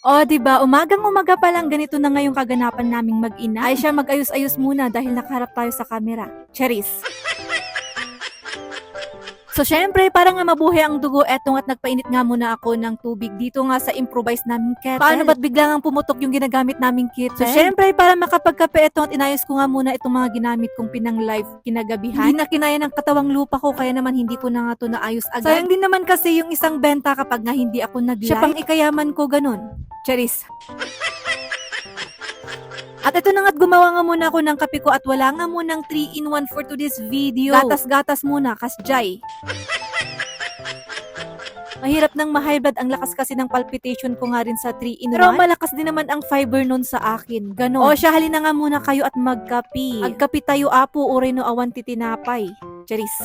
O, diba, umagang-umaga pa lang ganito na ngayong kaganapan naming mag-ina. Ay siya mag-ayos-ayos muna dahil nakaharap tayo sa camera. Charis. So, syempre, para nga mabuhay ang dugo, etong at nagpainit nga muna ako ng tubig dito nga sa improvised naming kettle. Paano ba't bigla nga pumutok yung ginagamit naming kettle? So, syempre, para makapagkape etong at inayos ko nga muna itong mga ginamit kong pinang live kinagabihan. Hindi na kinaya ng katawang lupa ko, kaya naman hindi ko na nga to naayos agad. Sayang din naman kasi yung isang benta kapag nga hindi ako nag-live. Siya pang ikayaman ko ganun. Charis. At ito na nga't gumawa nga muna ako ng kape ko at wala nga munang 3-in-1 for today's video. Gatas-gatas muna, kasjay. Mahirap nang ma-high blood, ang lakas kasi ng palpitation ko nga rin sa 3-in-1. Pero malakas din naman ang fiber nun sa akin. Ganon. O siya, halina nga muna kayo at magkapi. Agkapi tayo apo, uray no awan titinapay. Charis.